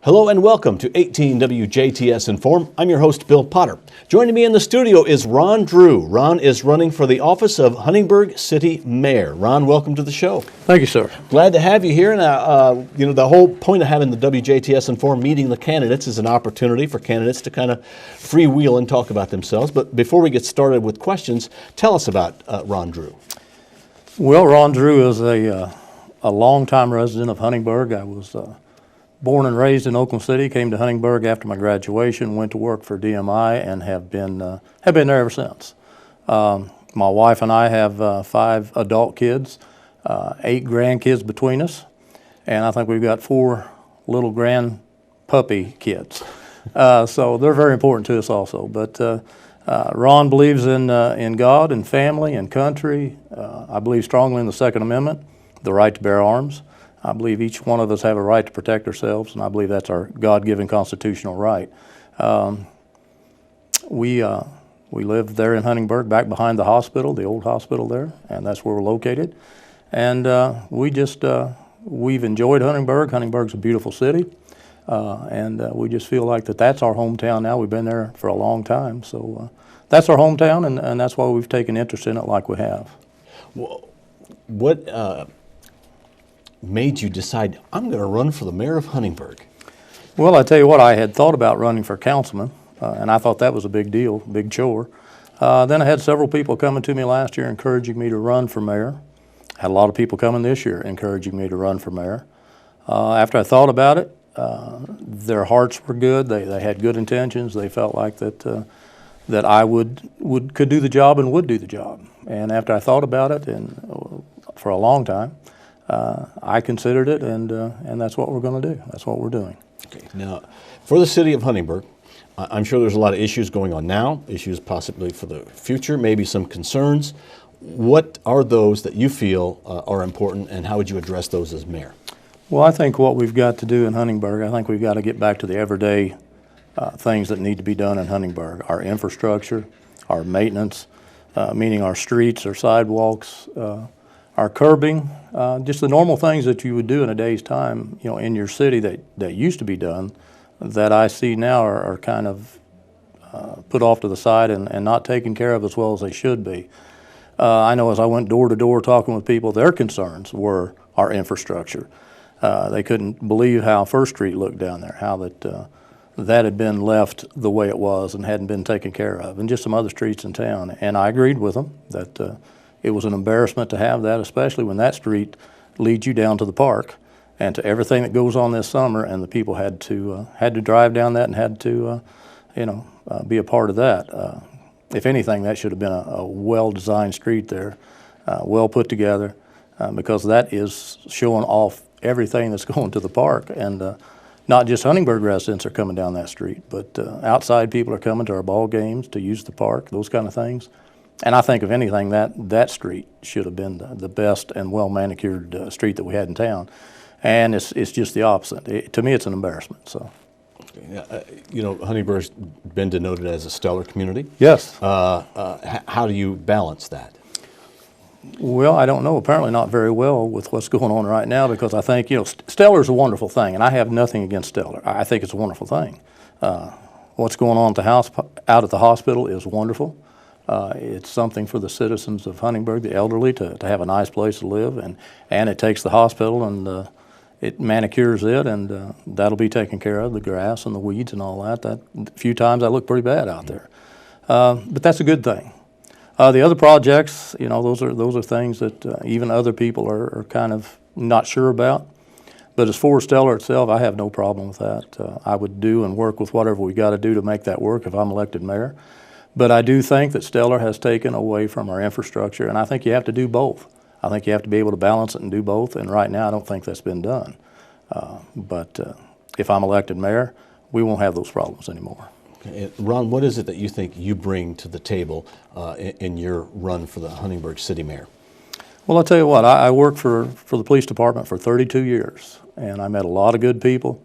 Hello and welcome to 18 WJTS in.form. I'm your host, Bill Potter. Joining me in the studio is Ron Drew. Ron is running for the office of Huntingburg City Mayor. Ron, welcome to the show. Thank you, sir. Glad to have you here. And the whole point of having the WJTS in.form meeting the candidates is an opportunity for candidates to kind of freewheel and talk about themselves. But before we get started with questions, tell us about Ron Drew. Well, Ron Drew is a longtime resident of Huntingburg. I was born and raised in Oklahoma City, came to Huntingburg after my graduation, went to work for DMI, and have been there ever since. My wife and I have 5 adult kids, 8 grandkids between us, and I think we've got 4 little grand puppy kids. So they're very important to us also. But Ron believes in God and family and country. I believe strongly in the Second Amendment, the right to bear arms. I believe each one of us have a right to protect ourselves, and I believe that's our God-given constitutional right. We live there in Huntingburg, back behind the hospital, the old hospital there, and that's where we're located. And we've enjoyed Huntingburg. Huntingburg's a beautiful city, and we just feel like that's our hometown now. We've been there for a long time, so that's our hometown, and that's why we've taken interest in it like we have. Well, what made you decide, I'm going to run for the mayor of Huntingburg? Well, I tell you what, I had thought about running for councilman, and I thought that was a big deal, big chore. Then I had several people coming to me last year encouraging me to run for mayor. I had a lot of people coming this year encouraging me to run for mayor. After I thought about it, their hearts were good. They had good intentions. They felt like that I could do the job and would do the job. And after I thought about it, and for a long time, I considered it, and that's what we're going to do. That's what we're doing. Okay. Now, for the city of Huntingburg, I'm sure there's a lot of issues going on now, issues possibly for the future, maybe some concerns. What are those that you feel are important, and how would you address those as mayor? Well, I think what we've got to do in Huntingburg, I think we've got to get back to the everyday things that need to be done in Huntingburg. Our infrastructure, our maintenance, meaning our streets, our sidewalks, our curbing, just the normal things that you would do in a day's time, in your city that used to be done, that I see now are kind of put off to the side and not taken care of as well as they should be. I know as I went door to door talking with people, their concerns were our infrastructure. They couldn't believe how First Street looked down there, how that had been left the way it was and hadn't been taken care of, and just some other streets in town. And I agreed with them that it was an embarrassment to have that, especially when that street leads you down to the park and to everything that goes on this summer, and the people had to drive down that and had to be a part of that. If anything, that should have been a well-designed street there, well put together, because that is showing off everything that's going to the park. And not just Huntingburg residents are coming down that street, but outside people are coming to our ball games to use the park, those kind of things. And I think, if anything, that street should have been the best and well-manicured street that we had in town. And it's just the opposite. To me, it's an embarrassment. So, Huntingburg's been denoted as a stellar community. Yes. How do you balance that? Well, I don't know. Apparently not very well with what's going on right now, because I think, stellar's a wonderful thing, and I have nothing against stellar. I think it's a wonderful thing. What's going on out at the hospital is wonderful. It's something for the citizens of Huntingburg, the elderly, to have a nice place to live, and it takes the hospital and it manicures it, and that'll be taken care of, the grass and the weeds and all that. A few times I look pretty bad out there, but that's a good thing. The other projects, those are things that even other people are kind of not sure about. But as for stellar itself, I have no problem with that. I would do and work with whatever we got to do to make that work if I'm elected mayor. But I do think that stellar has taken away from our infrastructure, and I think you have to do both. I think you have to be able to balance it and do both, and right now I don't think that's been done. But if I'm elected mayor, we won't have those problems anymore. Okay. Ron, what is it that you think you bring to the table in your run for the Huntingburg City Mayor? Well, I'll tell you what, I worked for the police department for 32 years, and I met a lot of good people,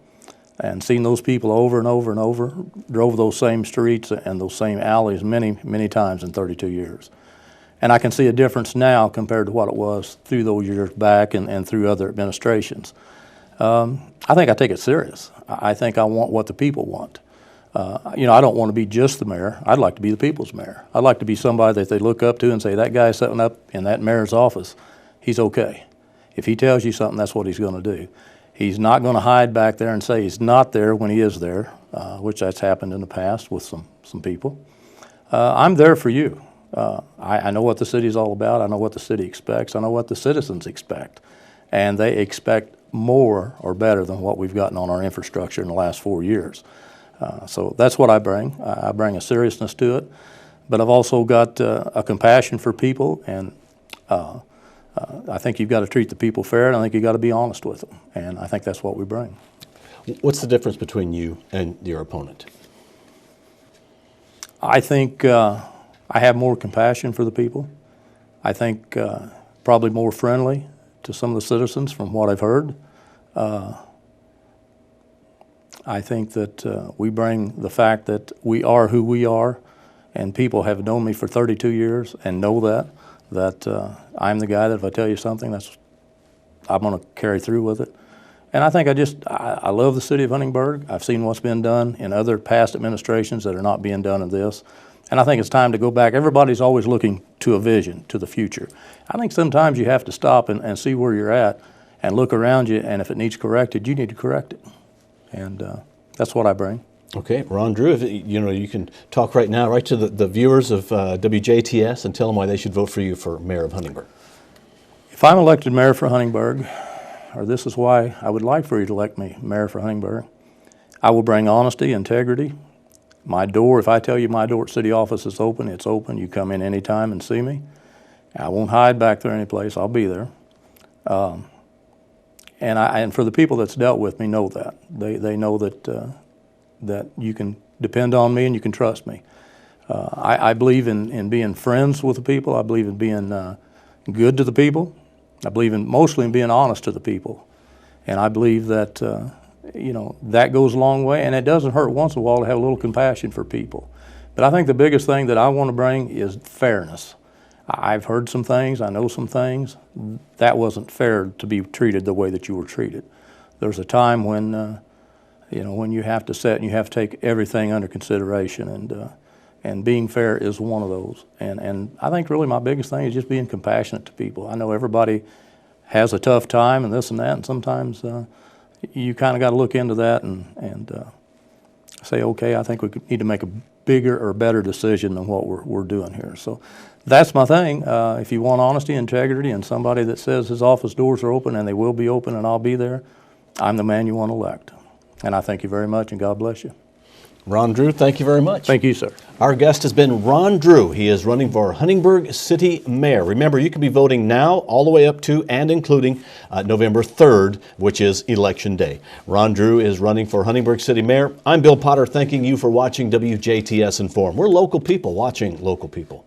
and seen those people over and over and over, drove those same streets and those same alleys many, many times in 32 years. And I can see a difference now compared to what it was through those years back and through other administrations. I think I take it serious. I think I want what the people want. You know, I don't want to be just the mayor. I'd like to be the people's mayor. I'd like to be somebody that they look up to and say, that guy sitting up in that mayor's office, he's okay. If he tells you something, that's what he's going to do. He's not going to hide back there and say he's not there when he is there, which that's happened in the past with some people. I'm there for you. I know what the city's all about. I know what the city expects. I know what the citizens expect. And they expect more or better than what we've gotten on our infrastructure in the last 4 years. So that's what I bring. I bring a seriousness to it. But I've also got a compassion for people, and I think you've got to treat the people fair, and I think you've got to be honest with them. And I think that's what we bring. What's the difference between you and your opponent? I think I have more compassion for the people. I think probably more friendly to some of the citizens from what I've heard. I think that we bring the fact that we are who we are, and people have known me for 32 years and know that I'm the guy that if I tell you something, I'm going to carry through with it. And I think I love the city of Huntingburg. I've seen what's been done in other past administrations that are not being done in this. And I think it's time to go back. Everybody's always looking to a vision, to the future. I think sometimes you have to stop and see where you're at and look around you, and if it needs corrected, you need to correct it. And that's what I bring. Okay, Ron Drew, you can talk right now, right to the viewers of WJTS and tell them why they should vote for you for Mayor of Huntingburg. If I'm elected mayor for Huntingburg, or this is why I would like for you to elect me mayor for Huntingburg, I will bring honesty, integrity. My door, if I tell you my door at city office is open, it's open. You come in anytime and see me. I won't hide back there any place. I'll be there. And for the people that's dealt with me know that. They know that you can depend on me and you can trust me. I believe in being friends with the people. I believe in being good to the people. I believe mostly in being honest to the people. And I believe that, that goes a long way, and it doesn't hurt once in a while to have a little compassion for people. But I think the biggest thing that I want to bring is fairness. I've heard some things, I know some things. That wasn't fair to be treated the way that you were treated. There's a time when, when you have to sit and you have to take everything under consideration, and being fair is one of those. And I think really my biggest thing is just being compassionate to people. I know everybody has a tough time and this and that, and sometimes you kind of got to look into that and say, okay, I think we need to make a bigger or better decision than what we're doing here. So that's my thing. If you want honesty, integrity, and somebody that says his office doors are open, and they will be open, and I'll be there, I'm the man you want to elect. And I thank you very much, and God bless you. Ron Drew, thank you very much. Thank you, sir. Our guest has been Ron Drew. He is running for Huntingburg City Mayor. Remember, you can be voting now all the way up to and including November 3rd, which is Election Day. Ron Drew is running for Huntingburg City Mayor. I'm Bill Potter, thanking you for watching WJTS Inform. We're local people watching local people.